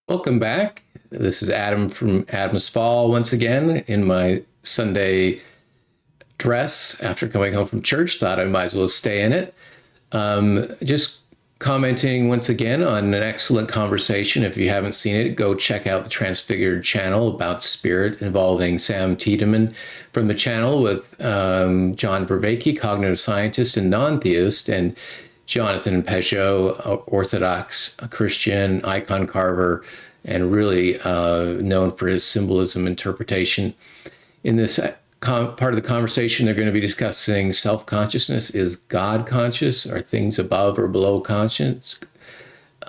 Welcome back. This is Adam from Adam's Fall once again in my Sunday dress after coming home from church. Thought I might as well stay in it. Just commenting once again on an excellent conversation. If you haven't seen it, go check out the Transfigured channel about spirit involving Sam Tiedemann from the channel with John Vervaeke, cognitive scientist and non-theist, and Jonathan Pageau, Orthodox Christian icon carver, and really known for his symbolism interpretation. In this part of the conversation, they're going to be discussing self-consciousness. Is God conscious? Are things above or below conscience?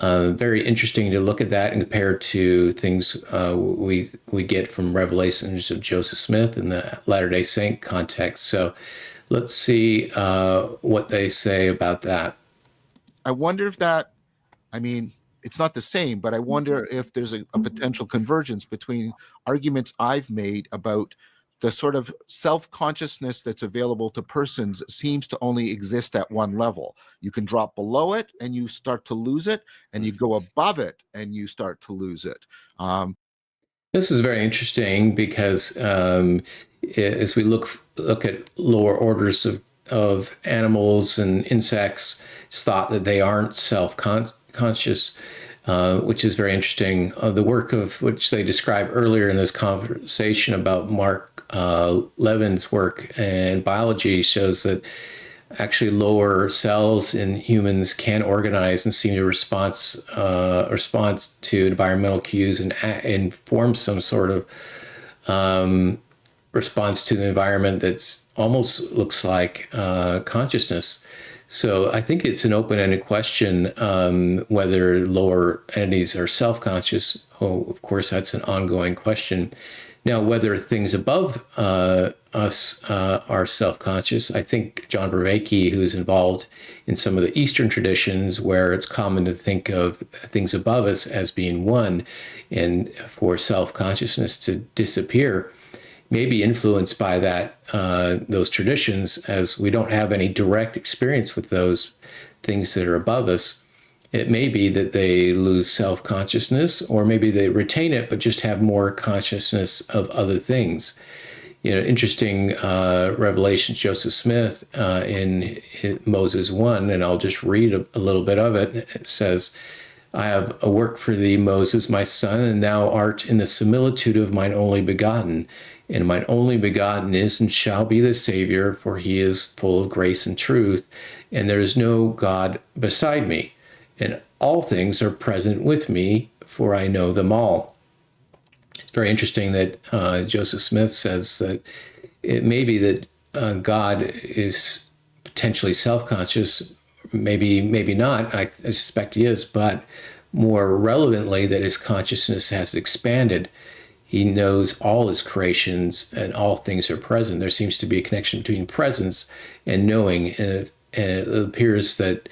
Very interesting to look at that and compare to things we get from revelations of Joseph Smith in the Latter-day Saint context. So let's see what they say about that. I wonder if that, it's not the same, but I wonder if there's a potential convergence between arguments I've made about the sort of self-consciousness that's available to persons seems to only exist at one level. You can drop below it and you start to lose it, and you go above it and you start to lose it. This is very interesting because as we look at lower orders of animals and insects, it's thought that they aren't self-conscious, which is very interesting. The work of which they describe earlier in this conversation about Mark Levin's work in biology shows that actually lower cells in humans can organize and seem to respond to environmental cues and form some sort of response to the environment that's almost looks like consciousness. So I think it's an open-ended question whether lower entities are self-conscious. Oh, of course, that's an ongoing question. Now, whether things above us are self-conscious, I think John Vervaeke, who is involved in some of the Eastern traditions where it's common to think of things above us as being one and for self-consciousness to disappear, may be influenced by that those traditions, as we don't have any direct experience with those things that are above us. It may be that they lose self-consciousness, or maybe they retain it but just have more consciousness of other things. Interesting revelation, Joseph Smith in Moses 1, and I'll just read a little bit of it. It says, I have a work for thee, Moses, my son, and thou art in the similitude of mine only begotten. And mine only begotten is and shall be the Savior, for he is full of grace and truth, and there is no God beside me. And all things are present with me, for I know them all. It's very interesting that Joseph Smith says that it may be that God is potentially self-conscious, maybe not. I suspect he is, but more relevantly, that his consciousness has expanded. He knows all his creations and all things are present. There seems to be a connection between presence and knowing, and it appears that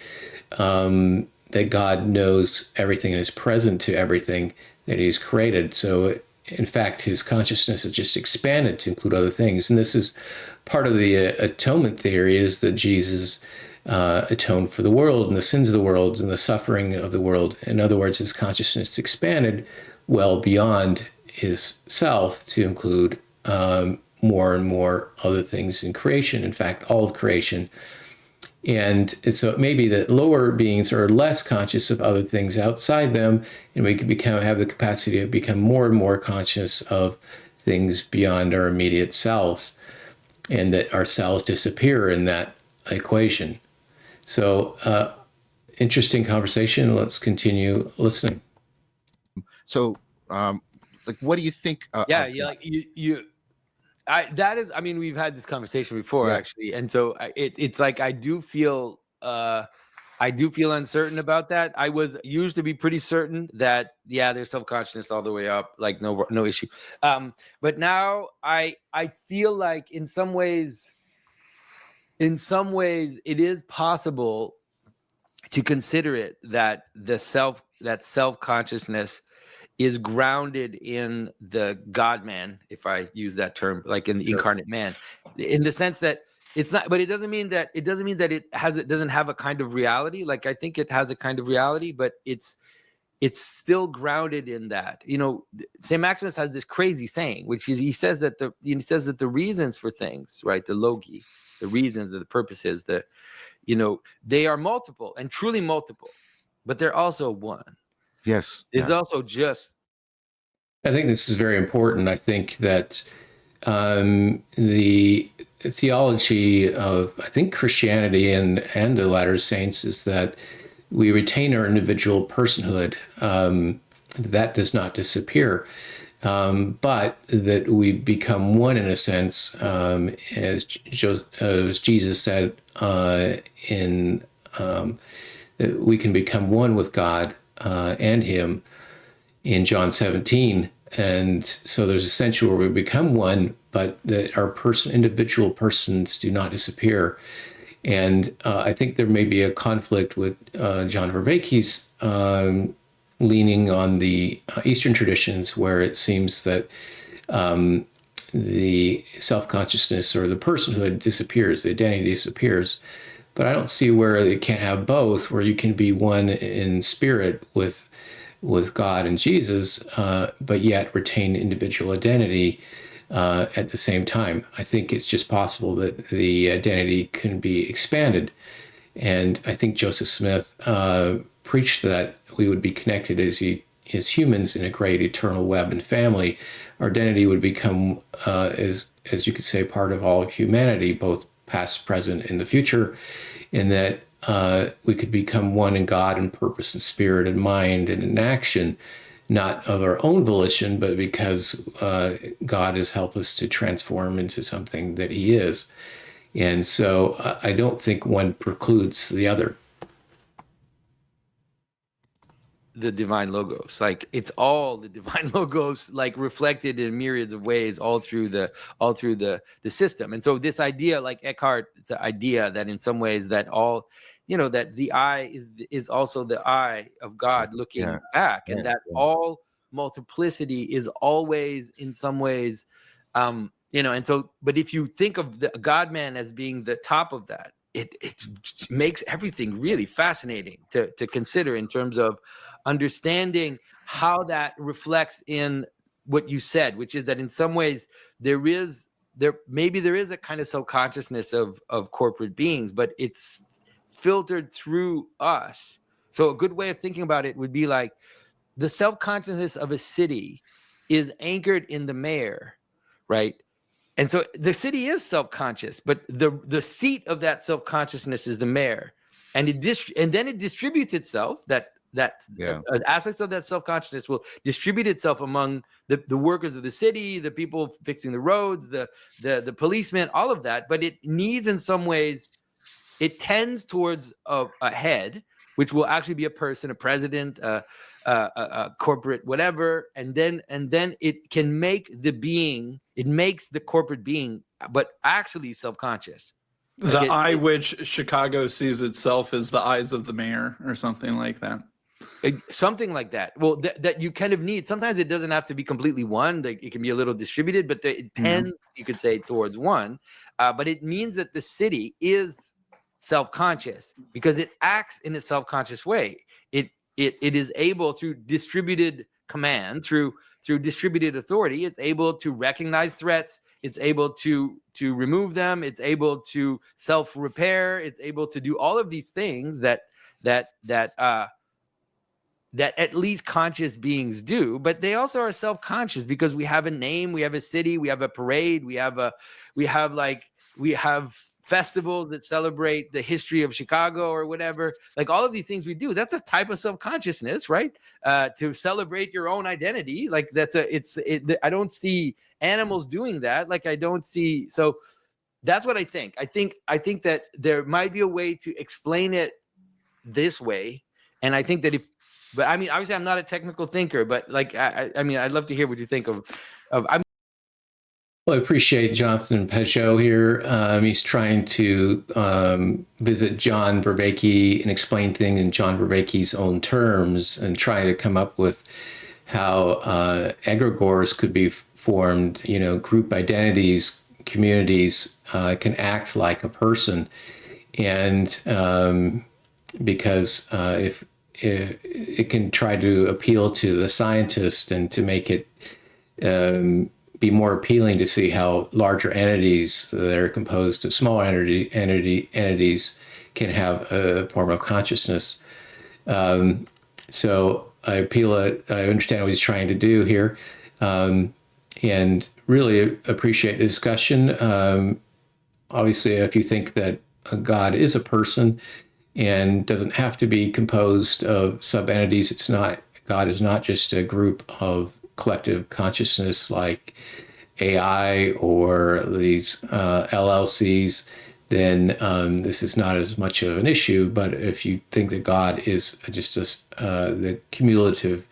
that God knows everything and is present to everything that he's created. So in fact, his consciousness has just expanded to include other things. And this is part of the atonement theory, is that Jesus atoned for the world and the sins of the world and the suffering of the world. In other words, his consciousness expanded well beyond his self to include more and more other things in creation. In fact, all of creation. And so it may be that lower beings are less conscious of other things outside them, and we can have the capacity to become more and more conscious of things beyond our immediate selves, and that our selves disappear in that equation. So, interesting conversation. Let's continue listening. So, what do you think? We've had this conversation before, actually, and so it's like I do feel uncertain about that. I used to be pretty certain that there's self-consciousness all the way up, like no issue. But now I feel like in some ways it is possible to consider it that self-consciousness is grounded in the God-man, if I use that term, like in the incarnate man, in the sense that it's not, but it doesn't mean that it doesn't have a kind of reality. Like I think it has a kind of reality, but it's it's still grounded in that. St. Maximus has this crazy saying, which is he says that the reasons for things, right, the logi, the reasons, the purposes, they are multiple and truly multiple, but they're also one. Yes. It's also just. I think this is very important. I think that the theology of, I think, Christianity and the Latter Saints is that we retain our individual personhood. That does not disappear, but that we become one in a sense, as Jesus said, that we can become one with God and Him in John 17. And so there's a sense where we become one, but that our individual persons do not disappear. And I think there may be a conflict with John Vervaeke's leaning on the Eastern traditions, where it seems that the self-consciousness or the personhood disappears, the identity disappears. But I don't see where it can't have both, where you can be one in spirit with God and Jesus, but yet retain individual identity at the same time. I think it's just possible that the identity can be expanded. And I think Joseph Smith preached that we would be connected as humans in a great eternal web and family. Our identity would become, as you could say, part of all of humanity, both past, present, and the future, in that we could become one in God and purpose and spirit and mind and in action, not of our own volition, but because God has helped us to transform into something that He is. And so I don't think one precludes the other. The divine logos, like it's all the divine logos, like reflected in myriads of ways all through the system. And so this idea, like Eckhart, it's an idea that in some ways that all, that the eye is also the eye of God looking back, and that all multiplicity is always in some ways, and so, but if you think of the God-man as being the top of that, it makes everything really fascinating to consider in terms of understanding how that reflects in what you said, which is that in some ways there is a kind of self-consciousness of corporate beings, but it's filtered through us. So a good way of thinking about it would be like the self-consciousness of a city is anchored in the mayor, right? And so the city is self-conscious, but the seat of that self-consciousness is the mayor, and then it distributes itself. Aspects of that self-consciousness will distribute itself among the workers of the city, the people fixing the roads, the policemen, all of that. But it needs, in some ways, it tends towards a head, which will actually be a person, a president, a corporate whatever, and then it can make it makes the corporate being, but actually self-conscious. The eye which Chicago sees itself as the eyes of the mayor, or something like that. Something like that. Well, that you kind of need. Sometimes it doesn't have to be completely one. It can be a little distributed, but it tends, you could say, towards one. But it means that the city is self-conscious because it acts in a self-conscious way. It is able, through distributed command, through distributed authority, it's able to recognize threats. It's able to remove them. It's able to self-repair. It's able to do all of these things that at least conscious beings do, but they also are self-conscious because we have a name, we have a city, we have a parade, we have festivals that celebrate the history of Chicago or whatever. Like all of these things we do, that's a type of self-consciousness, right? To celebrate your own identity. Like I don't see animals doing that. Like I don't see, so that's what I think. I think that there might be a way to explain it this way. And I think that but I mean, obviously I'm not a technical thinker, but like, I mean, I'd love to hear what you think of. Well, I appreciate Jonathan Pageau here. He's trying to visit John Vervaeke and explain things in John Vervaeke's own terms, and trying to come up with how egregores could be formed, group identities, communities can act like a person. And because if it can try to appeal to the scientist and to make it be more appealing to see how larger entities that are composed of smaller entities can have a form of consciousness. So I understand what he's trying to do here, and really appreciate the discussion. Obviously, if you think that God is a person and doesn't have to be composed of sub-entities, God is not just a group of collective consciousness like AI or these LLCs, then this is not as much of an issue. But if you think that God is just the cumulative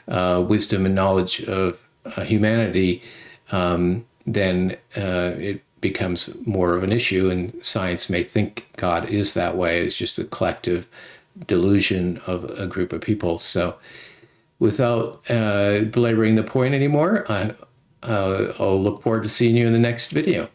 wisdom and knowledge of humanity, then it becomes more of an issue, and science may think God is that way. It's just a collective delusion of a group of people. So without belaboring the point anymore, I'll look forward to seeing you in the next video.